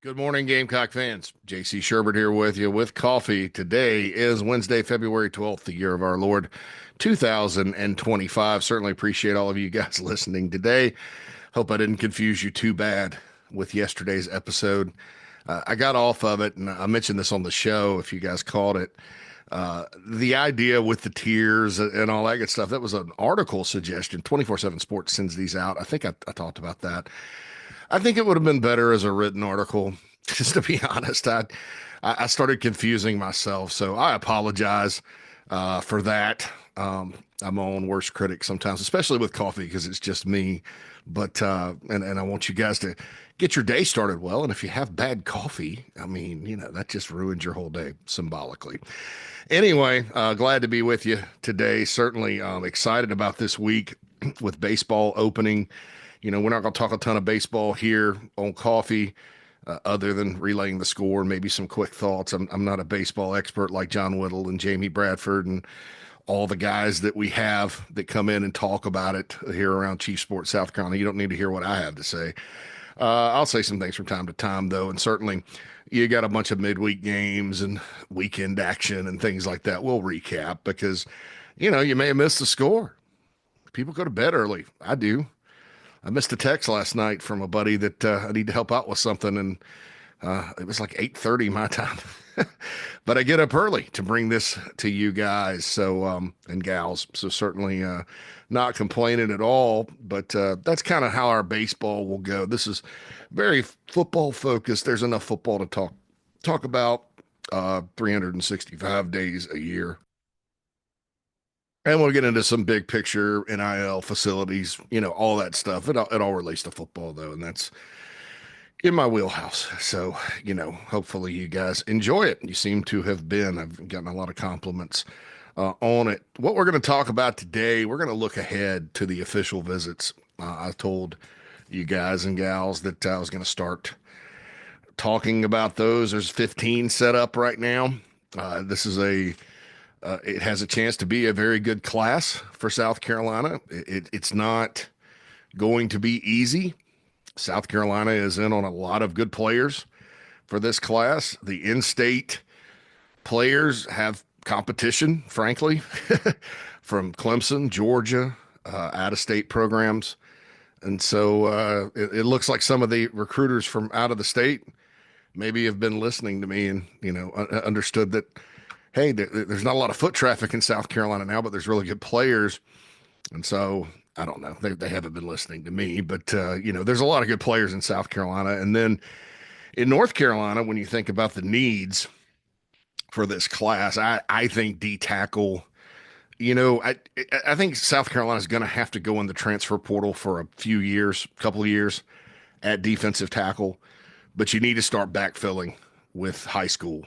Good morning, Gamecock fans. JC Shurburtt here with you with coffee. Today is Wednesday, February 12th, the year of our Lord 2025. Certainly appreciate all of you guys listening today. Hope I didn't confuse you too bad with yesterday's episode. I got off of it, and I mentioned this on the show if you guys caught it. The idea with the tiers and all that good stuff, that was an article suggestion. 24/7 Sports sends these out. I think I talked about that. I think it would have been better as a written article. Just to be honest, I started confusing myself, so I apologize for that. I'm my own worst critic sometimes, especially with coffee because it's just me. But and I want you guys to get your day started well. And if you have bad coffee, I mean, that just ruins your whole day symbolically. Anyway, glad to be with you today. Certainly excited about this week with baseball opening. We're not going to talk a ton of baseball here on coffee, other than relaying the score, maybe some quick thoughts. I'm not a baseball expert like John Whittle and Jamie Bradford and all the guys that we have that come in and talk about it here around Chief Sports South Carolina. You don't need to hear what I have to say. I'll say some things from time to time, though, and certainly you got a bunch of midweek games and weekend action and things like that. We'll recap because, you may have missed the score. People go to bed early. I do. I missed a text last night from a buddy that I need to help out with something, and it was like 8:30 my time. But I get up early to bring this to you guys, so and gals. So certainly not complaining at all. But that's kind of how our baseball will go. This is very football focused. There's enough football to talk about 365 days a year. And we'll get into some big picture NIL facilities, all that stuff. It all relates to football, though, and that's in my wheelhouse. So, hopefully you guys enjoy it. You seem to have been. I've gotten a lot of compliments on it. What we're going to talk about today, we're going to look ahead to the official visits. I told you guys and gals that I was going to start talking about those. There's 15 set up right now. This is it has a chance to be a very good class for South Carolina. It's not going to be easy. South Carolina is in on a lot of good players for this class. The in-state players have competition, frankly, from Clemson, Georgia, out-of-state programs. And so it looks like some of the recruiters from out of the state maybe have been listening to me and, understood that, hey, there's not a lot of foot traffic in South Carolina now, but there's really good players. And so I don't know. They haven't been listening to me, but, there's a lot of good players in South Carolina. And then in North Carolina, when you think about the needs for this class, I think D tackle, I think South Carolina is going to have to go in the transfer portal for a couple of years at defensive tackle, but you need to start backfilling with high school.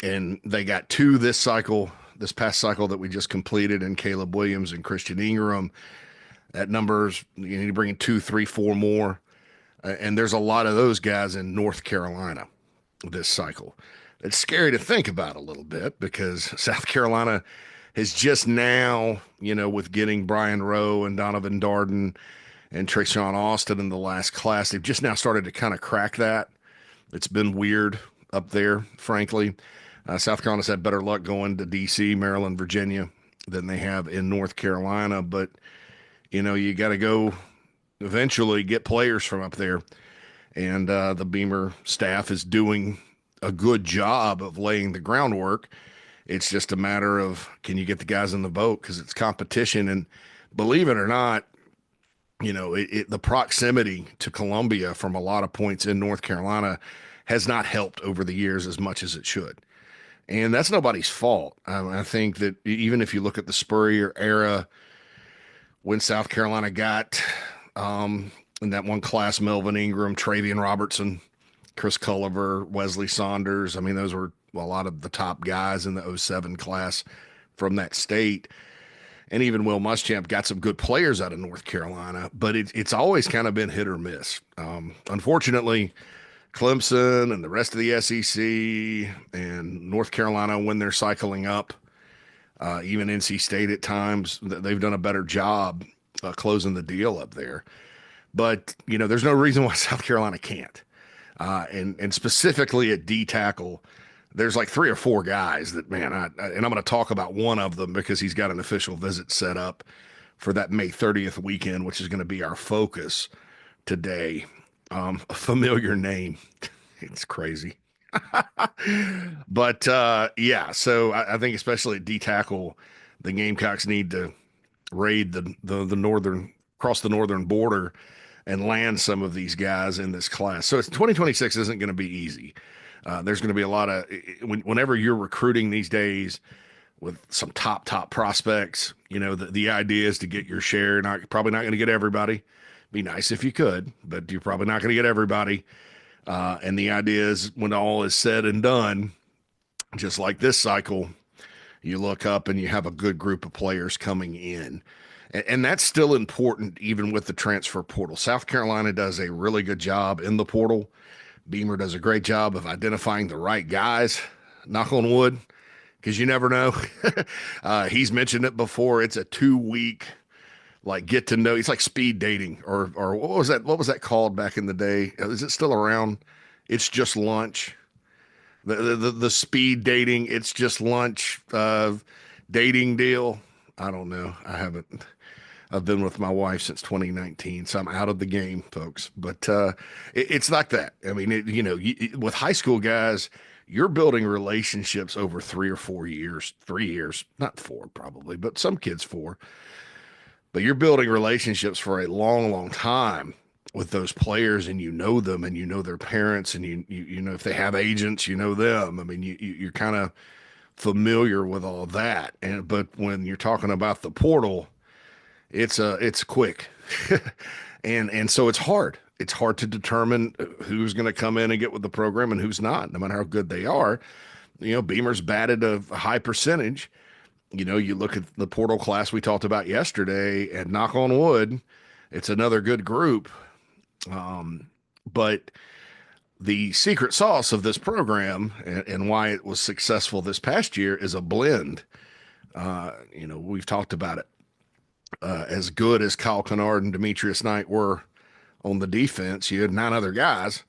And they got two this past cycle that we just completed, in Caleb Williams and Christian Ingram. That numbers, you need to bring in 2, 3, 4 more. And there's a lot of those guys in North Carolina this cycle. It's scary to think about a little bit because South Carolina has just now, with getting Brian Rowe and Donovan Darden and Trayshawn Austin in the last class, they've just now started to kind of crack that. It's been weird up there, frankly. South Carolina's had better luck going to D.C., Maryland, Virginia than they have in North Carolina. But, you got to go eventually get players from up there. And the Beamer staff is doing a good job of laying the groundwork. It's just a matter of, can you get the guys in the boat? Because it's competition. And believe it or not, the proximity to Columbia from a lot of points in North Carolina has not helped over the years as much as it should. And that's nobody's fault. I think that even if you look at the Spurrier era, when South Carolina got in that one class, Melvin Ingram, Travian Robertson, Chris Culliver, Wesley Saunders, I mean, those were a lot of the top guys in the '07 class from that state. And even Will Muschamp got some good players out of North Carolina, but it's always kind of been hit or miss. Unfortunately, Clemson and the rest of the SEC and North Carolina, when they're cycling up, even NC State at times, they've done a better job closing the deal up there. But, there's no reason why South Carolina can't. And specifically at D tackle, there's like three or four guys that, man, and I'm going to talk about one of them because he's got an official visit set up for that May 30th weekend, which is going to be our focus today. A familiar name. It's crazy. But yeah, so I think especially at D tackle, the Gamecocks need to raid the northern cross the northern border and land some of these guys in this class. So it's 2026 isn't going to be easy. There's going to be a lot of whenever you're recruiting these days with some top prospects. The idea is to get your share. Probably not going to get everybody. Be nice if you could, but you're probably not going to get everybody. And the idea is when all is said and done, just like this cycle, you look up and you have a good group of players coming in. And that's still important even with the transfer portal. South Carolina does a really good job in the portal. Beamer does a great job of identifying the right guys, knock on wood, because you never know. He's mentioned it before. It's a 2-week like get to know. It's like speed dating or what was that? What was that called back in the day? Is it still around? It's just lunch. The speed dating. It's just lunch dating deal. I don't know. I've been with my wife since 2019, so I'm out of the game, folks. But it's like that. I mean, with high school guys, you're building relationships over 3 or 4 years, 3 years, not 4 probably, but some kids 4. But you're building relationships for a long time with those players, and you know them, and you know their parents, and you know if they have agents, you know them. I mean, you're kind of familiar with all that. But when you're talking about the portal, it's quick, and so it's hard. It's hard to determine who's going to come in and get with the program and who's not, no matter how good they are. Beamer's batted a high percentage. You look at the portal class we talked about yesterday, and knock on wood, it's another good group. But the secret sauce of this program and why it was successful this past year is a blend. We've talked about it. As good as Kyle Kennard and Demetrius Knight were on the defense, you had 9 other guys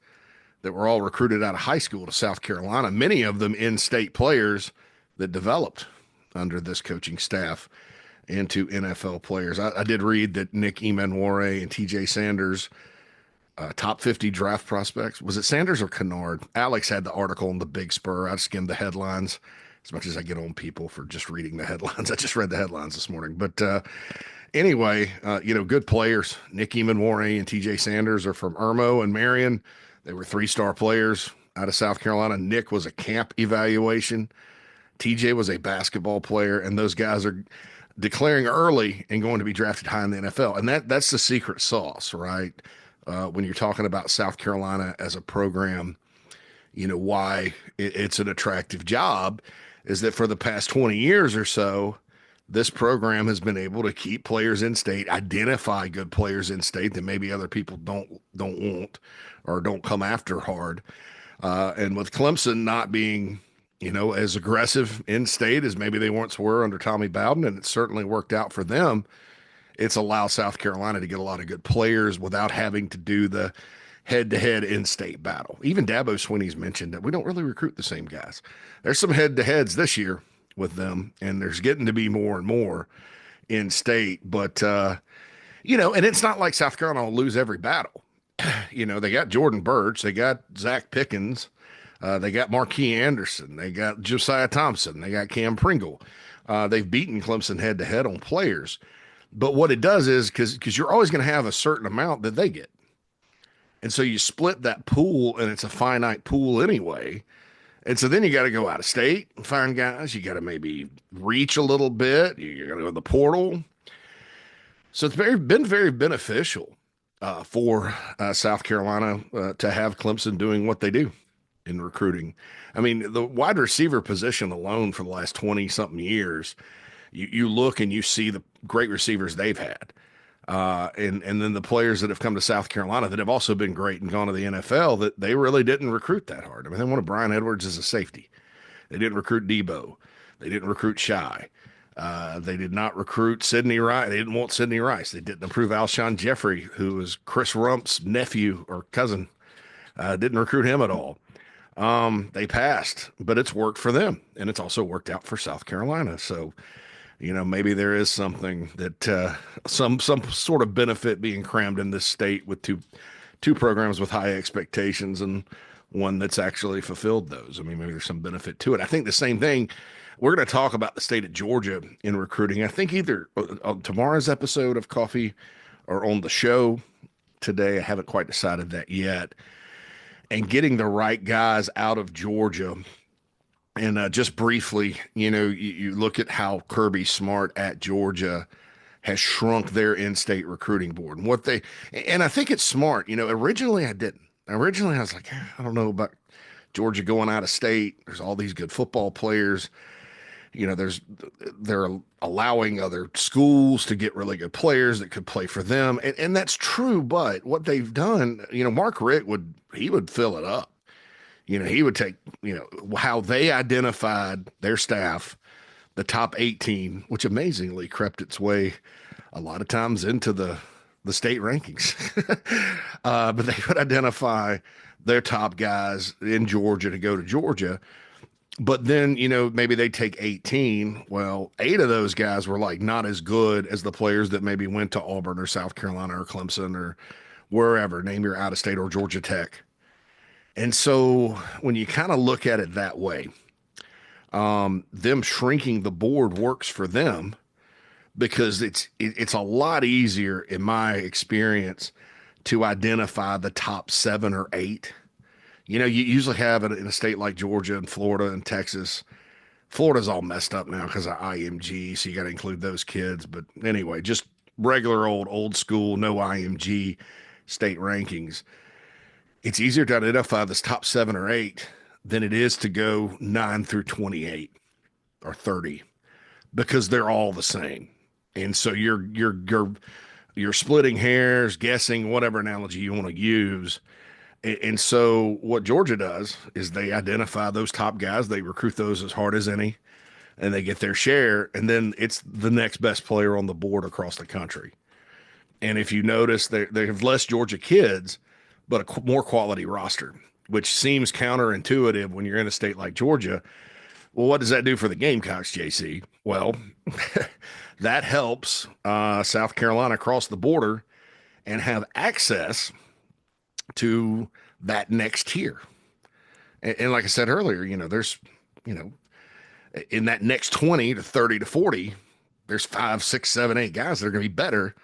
that were all recruited out of high school to South Carolina, many of them in-state players that developed under this coaching staff into NFL players. I did read that Nick Emanware and TJ Sanders, top 50 draft prospects. Was it Sanders or Kennard? Alex had the article in the Big Spur. I skimmed the headlines as much as I get on people for just reading the headlines. I just read the headlines this morning. But anyway, good players. Nick Emanware and TJ Sanders are from Irmo and Marion. They were 3-star players out of South Carolina. Nick was a camp evaluation. TJ was a basketball player, and those guys are declaring early and going to be drafted high in the NFL. And that's the secret sauce, right? When you're talking about South Carolina as a program, why it's an attractive job is that for the past 20 years or so, this program has been able to keep players in state, identify good players in state that maybe other people don't want or don't come after hard. And with Clemson not being as aggressive in state as maybe they once were under Tommy Bowden, and it certainly worked out for them. It's allowed South Carolina to get a lot of good players without having to do the head-to-head in-state battle. Even Dabo Swinney's mentioned that we don't really recruit the same guys. There's some head-to-heads this year with them, and there's getting to be more and more in-state. But, and it's not like South Carolina will lose every battle. They got Jordan Birch. They got Zach Pickens. They got Marquis Anderson. They got Josiah Thompson. They got Cam Pringle. They've beaten Clemson head-to-head on players. But what it does is because you're always going to have a certain amount that they get. And so you split that pool, and it's a finite pool anyway. And so then you got to go out of state and find guys. You got to maybe reach a little bit. You got to go to the portal. So it's been very beneficial for South Carolina to have Clemson doing what they do in recruiting. I mean, the wide receiver position alone for the last 20-something years, you look and you see the great receivers they've had. And then the players that have come to South Carolina that have also been great and gone to the NFL, that they really didn't recruit that hard. I mean, they wanted Brian Edwards as a safety. They didn't recruit Debo. They didn't recruit Shy. They did not recruit Sidney Rice. They didn't want Sidney Rice. They didn't approve Alshon Jeffrey, who was Chris Rump's nephew or cousin. Didn't recruit him at all. They passed, but it's worked for them, and it's also worked out for South Carolina. So, maybe there is something that some sort of benefit being crammed in this state with two programs with high expectations and one that's actually fulfilled those. I mean, maybe there's some benefit to it. I think the same thing. We're going to talk about the state of Georgia in recruiting. I think either on tomorrow's episode of Coffee or on the show today. I haven't quite decided that yet. And getting the right guys out of Georgia. And just briefly, you look at how Kirby Smart at Georgia has shrunk their in-state recruiting board and and I think it's smart. Originally I didn't. Originally I was like, I don't know about Georgia going out of state. There's all these good football players. They're allowing other schools to get really good players that could play for them. And that's true. But what they've done, Mark Richt would fill it up. He would take, how they identified their staff, the top 18, which amazingly crept its way a lot of times into the state rankings. But they would identify their top guys in Georgia to go to Georgia. But then, maybe they take 18. Well, 8 of those guys were like not as good as the players that maybe went to Auburn or South Carolina or Clemson or wherever, name your out of state, or Georgia Tech. And so when you kind of look at it that way, them shrinking the board works for them because it's a lot easier, in my experience, to identify the top 7 or 8. You usually have it in a state like Georgia and Florida and Texas. Florida's all messed up now because of IMG, so you got to include those kids. But anyway, just regular old school, no IMG state rankings. It's easier to identify this top 7 or 8 than it is to go 9 through 28 or 30 because they're all the same. And so you're splitting hairs, guessing, whatever analogy you want to use. And so what Georgia does is they identify those top guys, they recruit those as hard as any, and they get their share. And then it's the next best player on the board across the country. And if you notice, they have less Georgia kids, but a more quality roster, which seems counterintuitive when you're in a state like Georgia. Well, what does that do for the Gamecocks, JC? Well, that helps South Carolina cross the border and have access to that next tier. And like I said earlier, there's, in that next 20 to 30 to 40, there's 5, 6, 7, 8 guys that are going to be better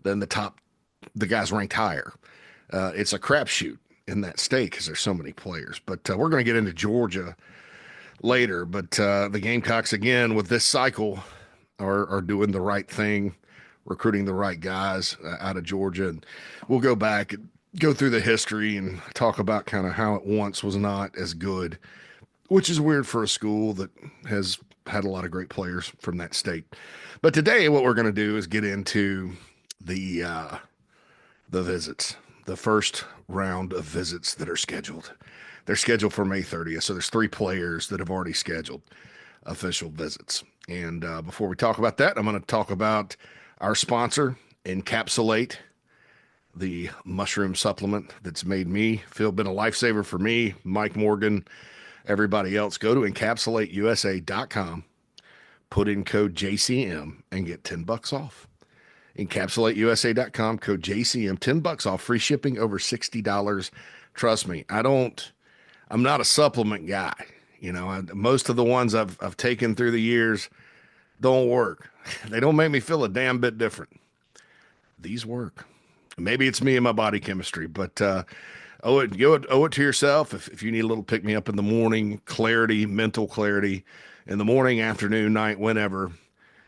than the guys ranked higher. It's a crapshoot in that state because there's so many players. But we're going to get into Georgia later. But the Gamecocks, again, with this cycle, are doing the right thing, recruiting the right guys out of Georgia. And we'll go back and go through the history and talk about kind of how it once was not as good, which is weird for a school that has had a lot of great players from that state. But today, what we're going to do is get into the visits, the first round of visits that are scheduled. They're scheduled for May 30th. So there's 3 players that have already scheduled official visits. And before we talk about that, I'm going to talk about our sponsor, Encapsulate, the mushroom supplement that's made me feel been a lifesaver for me, Mike Morgan, everybody else. Go to encapsulateusa.com, put in code JCM, and get $10 off. Encapsulateusa.com, code JCM, $10 off, free shipping over $60. Trust me, I'm not a supplement guy. Most of the ones I've taken through the years don't work. They don't make me feel a damn bit different. These work. Maybe it's me and my body chemistry, but owe it to yourself. If you need a little pick me up in the morning, clarity, mental clarity, in the morning, afternoon, night, whenever,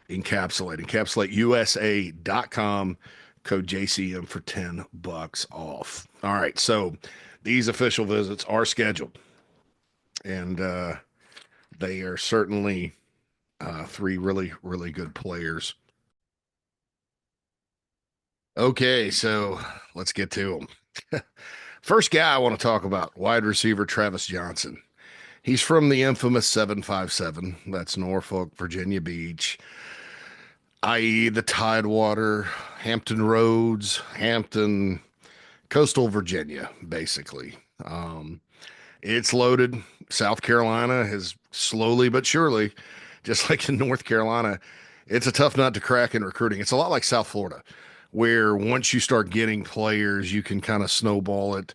encapsulateusa.com, code JCM for $10 off. All right, so these official visits are scheduled, and they are certainly 3 really, really good players. Okay, so let's get to them. First guy I want to talk about, wide receiver Travis Johnson. He's from the infamous 757. That's Norfolk, Virginia Beach, i.e. the Tidewater, Hampton Roads, Hampton, coastal Virginia, basically. It's loaded. South Carolina has slowly but surely, just like in North Carolina, it's a tough nut to crack in recruiting. It's a lot like South Florida, where once you start getting players, you can kind of snowball it.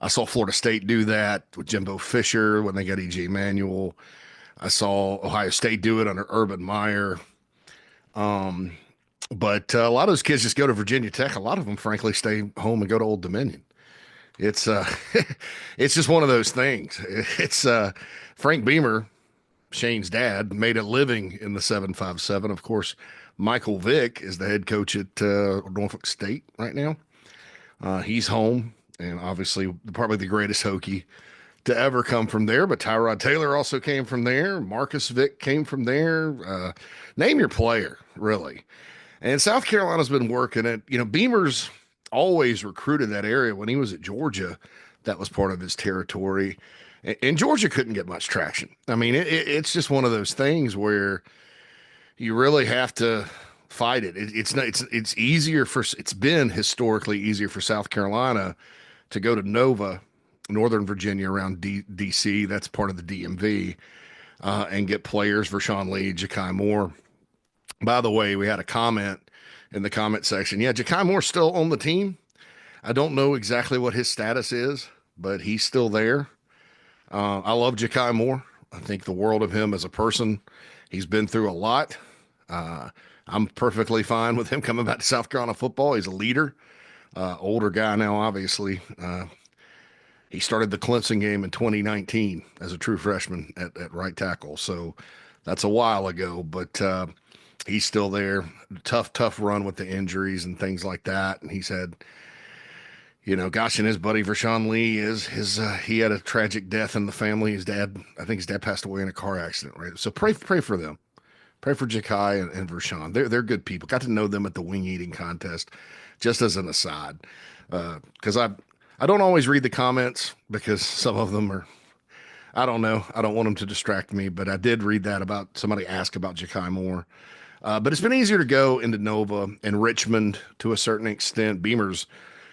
I saw Florida State do that with Jimbo Fisher when they got E.J. Manuel. I saw Ohio State do it under Urban Meyer. But a lot of those kids just go to Virginia Tech. A lot of them, frankly, stay home and go to Old Dominion. It's it's just one of those things. It's Frank Beamer, Shane's dad, made a living in the 757. Of course, Michael Vick is the head coach at Norfolk State right now. He's home, and obviously probably the greatest Hokie to ever come from there. But Tyrod Taylor also came from there. Marcus Vick came from there. Name your player, really. And South Carolina's been working it. You know, Beamer's always recruited that area. When he was at Georgia, that was part of his territory. And Georgia couldn't get much traction. I mean, it's just one of those things where you really have to fight it. It's easier for, it's been historically easier for South Carolina to go to Nova, Northern Virginia, around DC. That's part of the DMV, and get players. Vershawn Lee, Ja'Kai Moore. By the way, we had a comment in the comment section. Yeah, Ja'Kai Moore's still on the team. I don't know exactly what his status is, but he's still there. I love Ja'Kai Moore. I think the world of him as a person. He's been through a lot. I'm perfectly fine with him coming back to South Carolina football. He's a leader, older guy now, obviously. He started the Clemson game in 2019 as a true freshman at right tackle. So that's a while ago, but he's still there. Tough run with the injuries and things like that. And he's had, you know, gosh, and his buddy Vershawn Lee he had a tragic death in the family. I think his dad passed away in a car accident, right? So pray for them. Pray for Ja'Kai and Vershawn. They're good people. Got to know them at the wing eating contest, just as an aside. Because I don't always read the comments because some of them are, I don't know. I don't want them to distract me, but I did read that about somebody asked about Ja'Kai Moore. But it's been easier to go into Nova and Richmond to a certain extent. Beamer's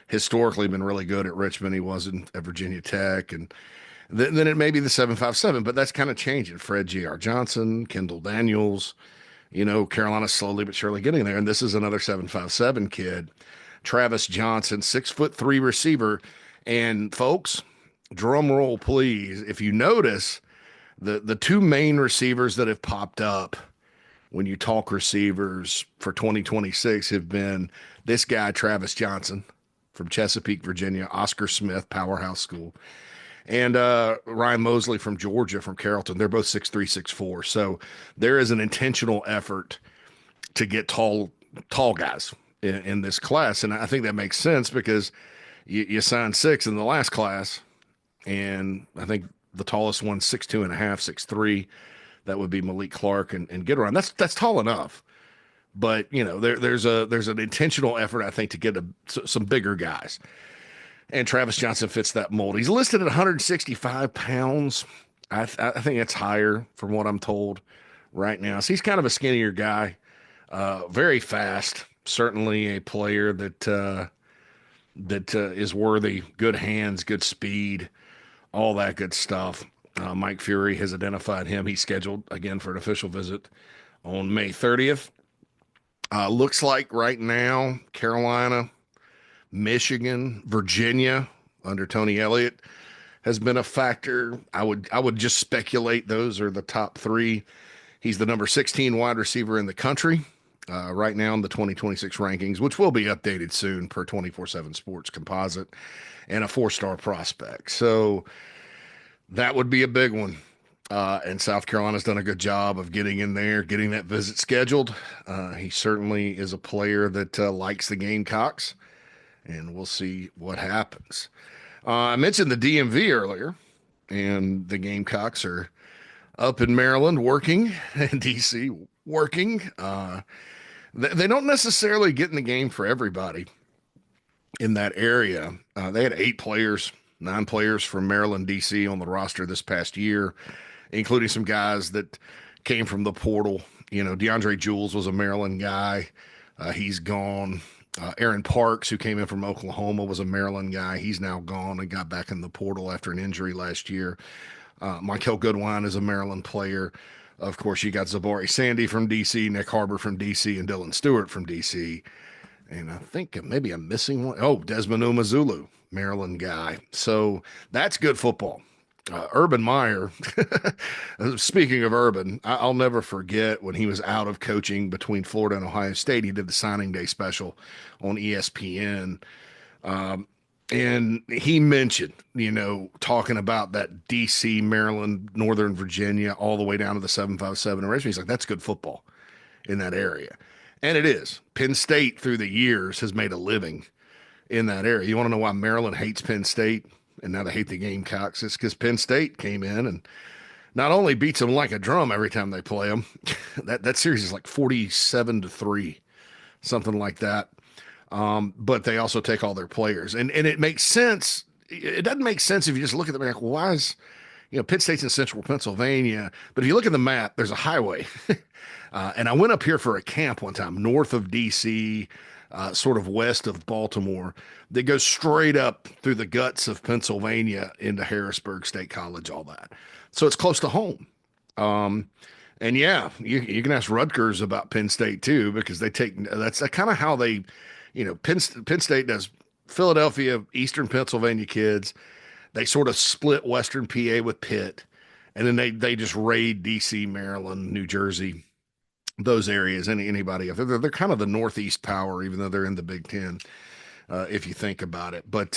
historically been really good at Richmond. He wasn't at Virginia Tech. And then it may be the 757, but that's kind of changing. Fred J.R. Johnson, Kendall Daniels, you know, Carolina's slowly but surely getting there. And this is another 757 kid, Travis Johnson, 6'3" receiver. And folks, drum roll, please. If you notice, the two main receivers that have popped up when you talk receivers for 2026 have been this guy, Travis Johnson from Chesapeake, Virginia, Oscar Smith, Powerhouse School, and Ryan Mosley from Georgia, from Carrollton. They're both 6'3", 6'4". So there is an intentional effort to get tall guys in this class. And I think that makes sense because you signed 6 in the last class, and I think the tallest one's 6'2" and a half, 6'3". That would be Malik Clark and get around. That's tall enough. But, you know, there's an intentional effort, I think, to get some bigger guys. And Travis Johnson fits that mold. He's listed at 165 pounds. I think that's higher from what I'm told right now. So he's kind of a skinnier guy, very fast. Certainly a player that is worthy. Good hands, good speed, all that good stuff. Mike Fury has identified him. He's scheduled again for an official visit on May 30th. Looks like right now, Carolina, Michigan, Virginia under Tony Elliott has been a factor. I would just speculate those are the top 3. He's the number 16 wide receiver in the country right now in the 2026 rankings, which will be updated soon per 24/7 Sports composite, and a 4-star prospect. So that would be a big one. And South Carolina's done a good job of getting in there, getting that visit scheduled. He certainly is a player that likes the Gamecocks, and we'll see what happens. I mentioned the DMV earlier, and the Gamecocks are up in Maryland working, and DC working. They don't necessarily get in the game for everybody in that area. They had 9 players from Maryland, DC on the roster this past year, including some guys that came from the portal. You know, DeAndre Jules was a Maryland guy. He's gone. Aaron Parks, who came in from Oklahoma, was a Maryland guy. He's now gone and got back in the portal after an injury last year. Michael Goodwine is a Maryland player. Of course, you got Zabari Sandy from DC, Nick Harbor from DC, and Dylan Stewart from DC. And I think maybe I'm missing one. Oh, Desmond Umazulu, Maryland guy. So that's good football. Urban Meyer, speaking of Urban, I'll never forget when he was out of coaching between Florida and Ohio State. He did the signing day special on ESPN. Um, and he mentioned, talking about that DC, Maryland, Northern Virginia, all the way down to the 757 arrangement. He's like, that's good football in that area. And it is. Penn State, through the years, has made a living in that area. You want to know why Maryland hates Penn State and now they hate the Gamecocks? It's because Penn State came in and not only beats them like a drum every time they play them, that series is like 47-3, something like that. But they also take all their players. And it makes sense. It doesn't make sense if you just look at them like, well, why is, Penn State's in central Pennsylvania. But if you look at the map, there's a highway. And I went up here for a camp one time, north of DC, sort of west of Baltimore, that goes straight up through the guts of Pennsylvania into Harrisburg State College, all that. So it's close to home. And yeah, you can ask Rutgers about Penn State too, because that's kind of how they, Penn State does Philadelphia, Eastern Pennsylvania kids. They sort of split Western PA with Pitt, and then they just raid DC, Maryland, New Jersey, those areas. Anybody, they're kind of the Northeast power, even though they're in the Big Ten, if you think about it. But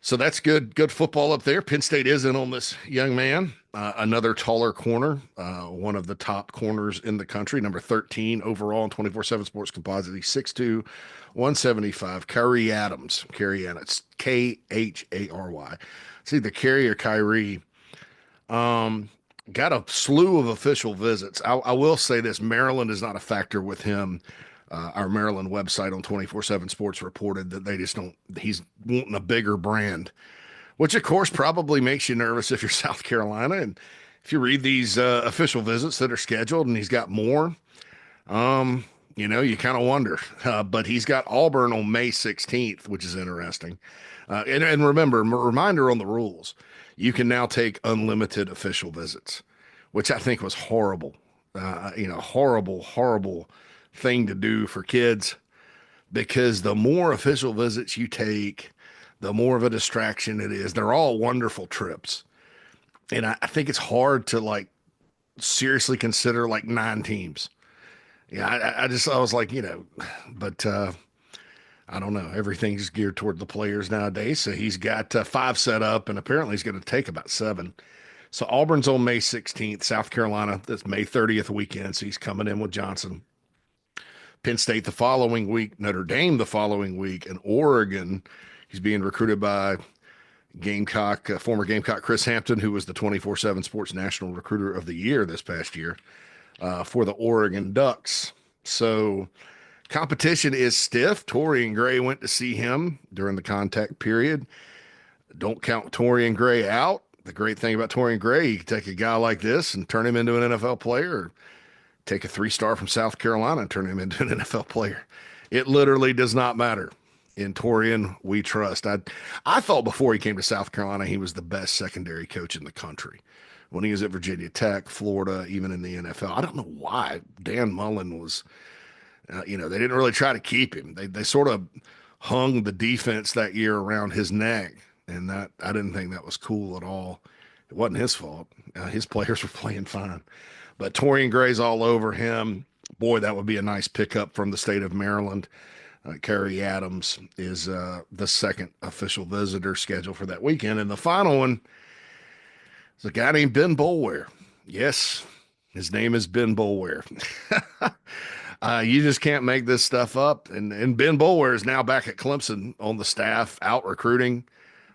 so that's good football up there. Penn State is in on this young man, another taller corner, one of the top corners in the country, number 13 overall in 24/7 Sports Composite. He's 6'2", 175. Kyrie Adams, it's Khary. It's either Kerry or Kyrie. Got a slew of official visits. I will say this: Maryland is not a factor with him. Our Maryland website on 24/7 Sports reported that they just don't. He's wanting a bigger brand, which of course probably makes you nervous if you're South Carolina. And if you read these official visits that are scheduled, and he's got more, you kind of wonder. But he's got Auburn on May 16th, which is interesting. And remember, reminder on the rules: you can now take unlimited official visits, which I think was horrible. Horrible thing to do for kids, because the more official visits you take, the more of a distraction it is. They're all wonderful trips. And I think it's hard to like seriously consider like 9 teams. Yeah, I was like, but I don't know. Everything's geared toward the players nowadays. So he's got 5 set up, and apparently he's going to take about 7. So Auburn's on May 16th, South Carolina, that's May 30th weekend. So he's coming in with Johnson. Penn State the following week, Notre Dame the following week, and Oregon. He's being recruited by former Gamecock Chris Hampton, who was the 24/7 Sports National Recruiter of the Year this past year for the Oregon Ducks. So competition is stiff. Torian Gray went to see him during the contact period. Don't count Torian Gray out. The great thing about Torian Gray, you can take a guy like this and turn him into an NFL player, or take a 3-star from South Carolina and turn him into an NFL player. It literally does not matter. In Torian, we trust. I thought before he came to South Carolina, he was the best secondary coach in the country. When he was at Virginia Tech, Florida, even in the NFL. I don't know why Dan Mullen was, they didn't really try to keep him. They sort of hung the defense that year around his neck, and that I didn't think that was cool at all. It wasn't his fault. His players were playing fine. But Torian Gray's all over him. Boy, that would be a nice pickup from the state of Maryland. Kyrie Adams is the second official visitor scheduled for that weekend. And the final one is a guy named Ben Boulware. Yes, his name is Ben Boulware. You just can't make this stuff up. And Ben Boulware is now back at Clemson on the staff, out recruiting.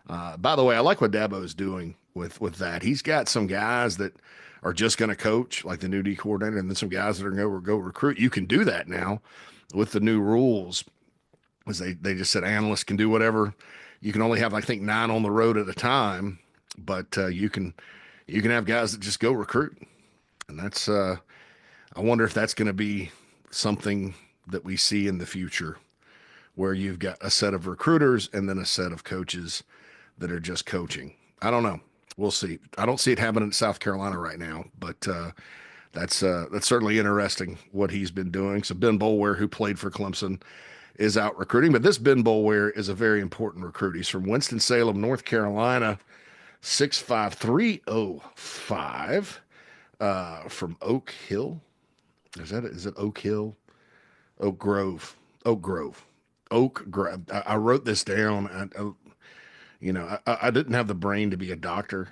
By the way, I like what Dabo's doing with that. He's got some guys that are just going to coach, like the new D coordinator, and then some guys that are going to go recruit. You can do that now with the new rules, as they just said analysts can do whatever. You can only have, I think, 9 on the road at a time, but you can have guys that just go recruit. And that's I wonder if that's going to be something that we see in the future. where you've got a set of recruiters and then a set of coaches that are just coaching. I don't know. We'll see. I don't see it happening in South Carolina right now, but that's certainly interesting what he's been doing. So Ben Boulware, who played for Clemson, is out recruiting, but this Ben Boulware is a very important recruit. He's from Winston-Salem, North Carolina, 6'5", 305, from Oak Hill. Is it Oak Hill? Oak Grove. Oak Grove. Oak Grove. I wrote this down. I didn't have the brain to be a doctor,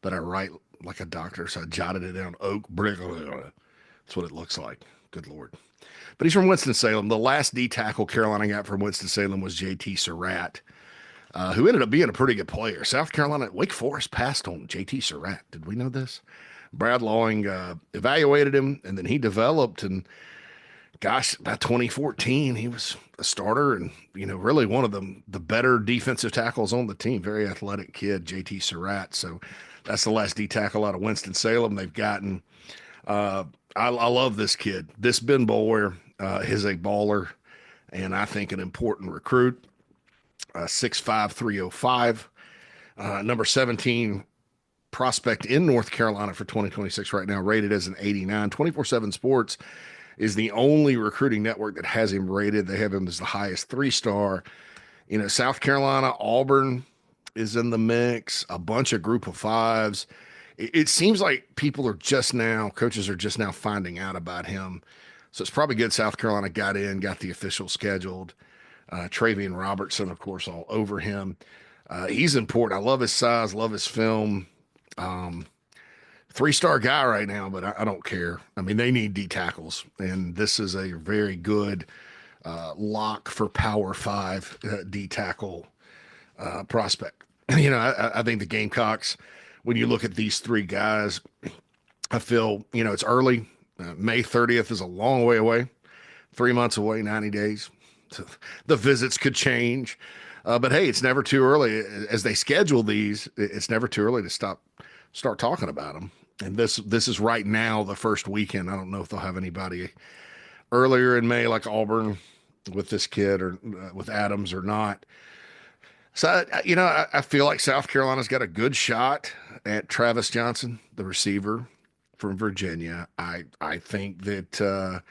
but I write like a doctor, so I jotted it down. Oak. That's what it looks like. Good Lord. But he's from Winston-Salem. The last D tackle Carolina got from Winston-Salem was J.T. Surratt, who ended up being a pretty good player. South Carolina, Wake Forest passed on J.T. Surratt. Did we know this? Brad Lawing evaluated him, and then he developed. And gosh, by 2014, he was a starter and, really one of the better defensive tackles on the team. Very athletic kid, J.T. Surratt. So that's the last D tackle out of Winston-Salem they've gotten. I love this kid. This Ben Boulware is a baller and I think an important recruit. 6'5", 305. Number 17 prospect in North Carolina for 2026 right now, rated as an 89. 24/7 Sports is the only recruiting network that has him rated. They have him as the highest 3-star. South Carolina, Auburn is in the mix, a bunch of group of fives. It seems like coaches are just now finding out about him. So it's probably good South Carolina got the official scheduled. Travian Robertson, of course, all over him. He's important. I love his size, love his film. 3-star guy right now, but I don't care. I mean, they need D tackles, and this is a very good lock for Power 5 D tackle prospect. I think the Gamecocks, when you look at these three guys, I feel, it's early. May 30th is a long way away, 3 months away, 90 days. So the visits could change. But hey, it's never too early. As they schedule these, it's never too early to start talking about them. And this is right now the first weekend. I don't know if they'll have anybody earlier in May like Auburn with this kid or with Adams or not. So, I feel like South Carolina's got a good shot at Travis Johnson, the receiver from Virginia. I think that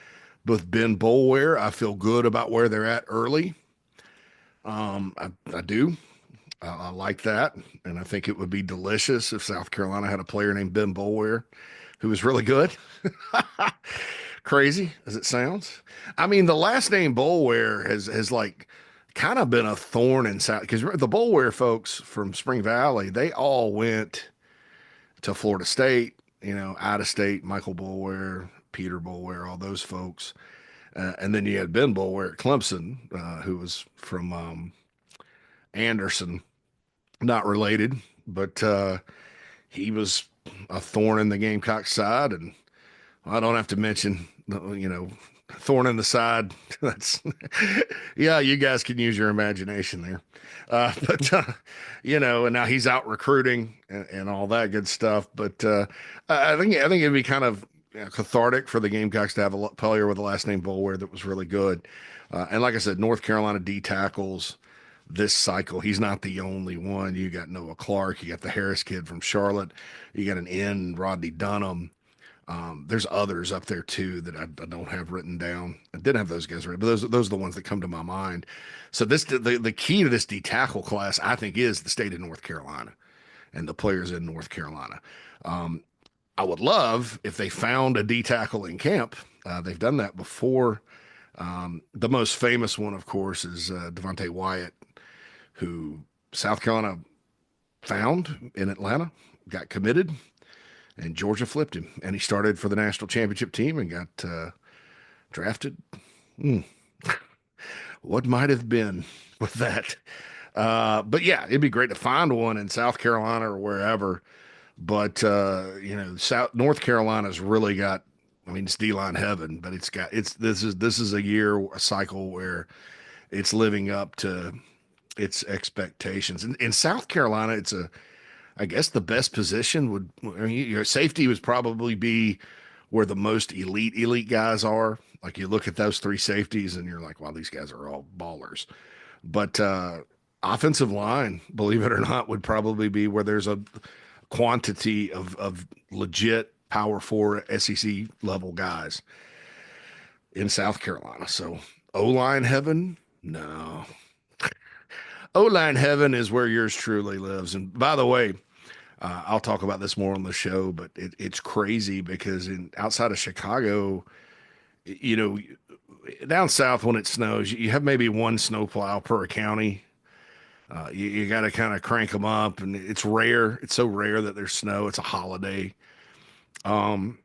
with Ben Boulware, I feel good about where they're at early. I do. I like that. And I think it would be delicious if South Carolina had a player named Ben Boulware who was really good. Crazy as it sounds. I mean, the last name Boulware has like kind of been a thorn in South, because the Boulware folks from Spring Valley, they all went to Florida State, out of state, Michael Boulware, Peter Boulware, all those folks. And then you had Ben Boulware at Clemson, who was from Anderson, not related, but he was a thorn in the Gamecock side. And I don't have to mention, thorn in the side. That's, yeah, you guys can use your imagination there. And now he's out recruiting and all that good stuff. But I think it'd be kind of cathartic for the Gamecocks to have a player with the last name Boulware that was really good. And like I said, North Carolina D tackles this cycle, he's not the only one. You got Noah Clark, you got the Harris kid from Charlotte, you got an N, Rodney Dunham. There's others up there too that I don't have written down. I didn't have those guys written, but those are the ones that come to my mind. So the key to this D tackle class, I think, is the state of North Carolina and the players in North Carolina. I would love if they found a D tackle in camp. They've done that before. The most famous one, of course, is Devontae Wyatt, who South Carolina found in Atlanta, got committed, and Georgia flipped him. And he started for the national championship team and got drafted. What might have been with that? But yeah, it'd be great to find one in South Carolina or wherever. But North Carolina's really got, I mean, it's D-line heaven, but this is a cycle where it's living up to its expectations. And in South Carolina, I guess the best position your safety would probably be where the most elite guys are. Like you look at those three safeties and you're like, wow, these guys are all ballers. But offensive line, believe it or not, would probably be where there's a quantity of legit power four SEC level guys in South Carolina. So O line heaven, no. O line heaven is where yours truly lives. And by the way, I'll talk about this more on the show, but it's crazy because in outside of Chicago, you know, down south when it snows, you have maybe one snowplow per county. You got to kind of crank them up, and it's rare. It's so rare that there's snow. It's a holiday. Um,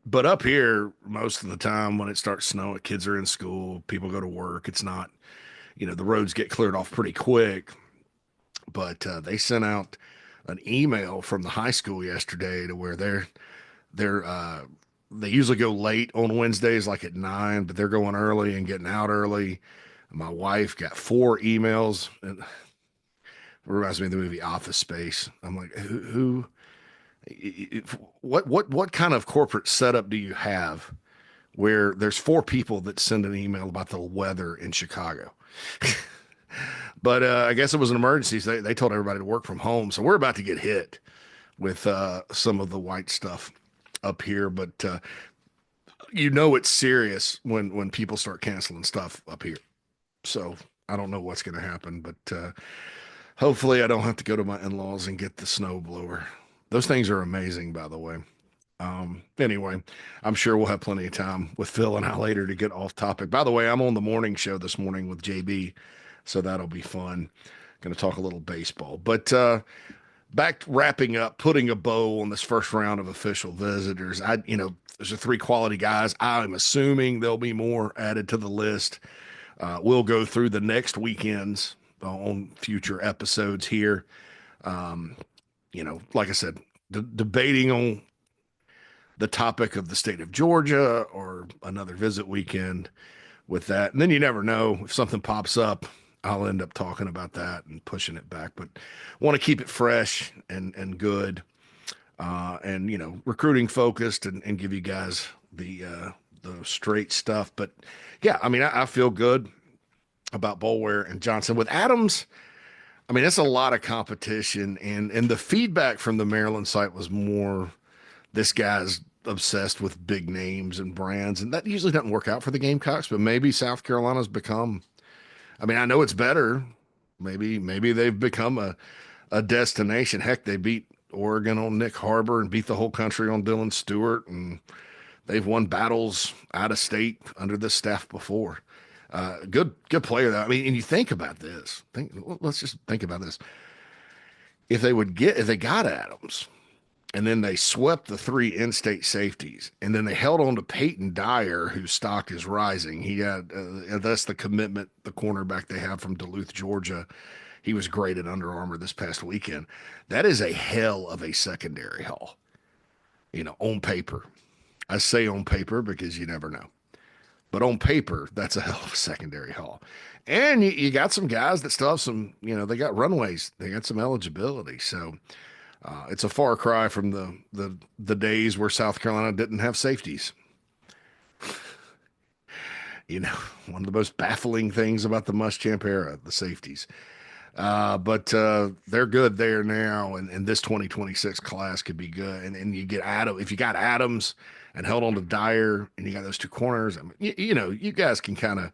but up here, most of the time when it starts snowing, kids are in school, people go to work. It's not, the roads get cleared off pretty quick. But they sent out an email from the high school yesterday to where they're they usually go late on Wednesdays, like at 9, but they're going early and getting out early. My wife got 4 emails, and it reminds me of the movie Office Space. I'm like, what kind of corporate setup do you have where there's 4 people that send an email about the weather in Chicago? But I guess it was an emergency. So they told everybody to work from home. So we're about to get hit with some of the white stuff up here. But it's serious when people start canceling stuff up here. So I don't know what's going to happen, but hopefully I don't have to go to my in-laws and get the snow blower. Those things are amazing, by the way. Anyway, I'm sure we'll have plenty of time with Phil and I later to get off topic. By the way, I'm on the morning show this morning with JB, so that'll be fun. Going to talk a little baseball, but back wrapping up, putting a bow on this first round of official visitors. There's 3 quality guys. I'm assuming there'll be more added to the list. We'll go through the next weekends on future episodes here. Like I said, debating on the topic of the state of Georgia or another visit weekend with that. And then you never know if something pops up, I'll end up talking about that and pushing it back, but want to keep it fresh and good. And recruiting focused and give you guys the straight stuff. But yeah, I feel good about Boulware and Johnson with Adams. It's a lot of competition, and the feedback from the Maryland site was more, this guy's obsessed with big names and brands, and that usually doesn't work out for the Gamecocks, but maybe South Carolina's become, I know it's better. Maybe they've become a destination. Heck, they beat Oregon on Nick Harbor and beat the whole country on Dylan Stewart, and they've won battles out of state under this staff before. Good player though. And you think about this. Let's just think about this. If they got Adams, and then they swept the 3 in-state safeties, and then they held on to Peyton Dyer, whose stock is rising. He had that's the commitment, the cornerback they have from Duluth, Georgia. He was great at Under Armour this past weekend. That is a hell of a secondary haul, on paper. I say on paper because you never know. But on paper, that's a hell of a secondary haul. And you got some guys that still have some, they got runways. They got some eligibility. So it's a far cry from the days where South Carolina didn't have safeties. One of the most baffling things about the Muschamp era, the safeties. But they're good there now, and this 2026 class could be good. And you get if you got Adams and held on to Dyer, and you got those 2 corners, you guys can kind of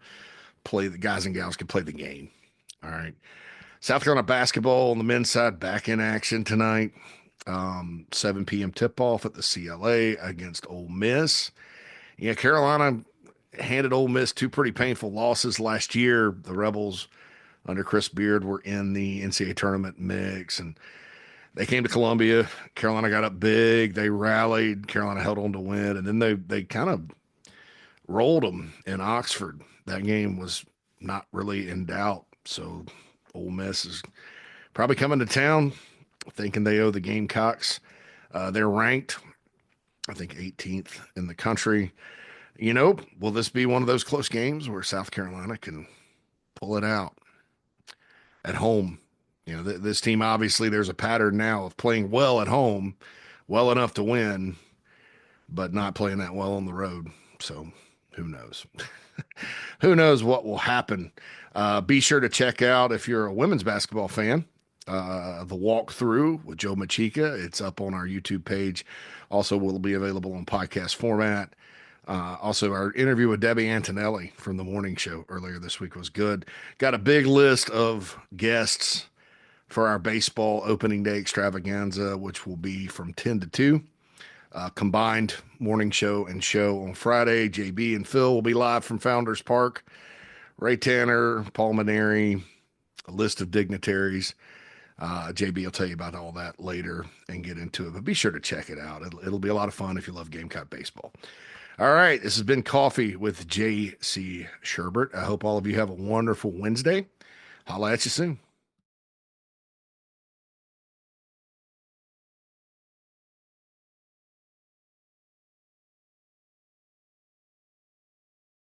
play, the guys and gals can play the game. All right. South Carolina basketball on the men's side back in action tonight. 7 p.m. tip-off at the CLA against Ole Miss. Yeah, Carolina handed Ole Miss 2 pretty painful losses last year. The Rebels under Chris Beard were in the NCAA tournament mix, and they came to Columbia. Carolina got up big. They rallied. Carolina held on to win, and then they kind of rolled them in Oxford. That game was not really in doubt. So Ole Miss is probably coming to town thinking they owe the Gamecocks. They're ranked, I think, 18th in the country. Will this be one of those close games where South Carolina can pull it out at home? This team, obviously, there's a pattern now of playing well at home, well enough to win, but not playing that well on the road. So who knows? Who knows what will happen? Be sure to check out, if you're a women's basketball fan, the walkthrough with Joe Machika. It's up on our YouTube page. Also, will be available on podcast format. Also, our interview with Debbie Antonelli from the morning show earlier this week was good. Got a big list of guests for our baseball opening day extravaganza, which will be from 10 to 2. Combined morning show and show on Friday. JB and Phil will be live from Founders Park. Ray Tanner, Paul Maneri, a list of dignitaries. JB will tell you about all that later and get into it, but be sure to check it out. It'll be a lot of fun if you love Gamecock baseball. All right, this has been Coffee with JC Shurburtt. I hope all of you have a wonderful Wednesday. Holla at you soon.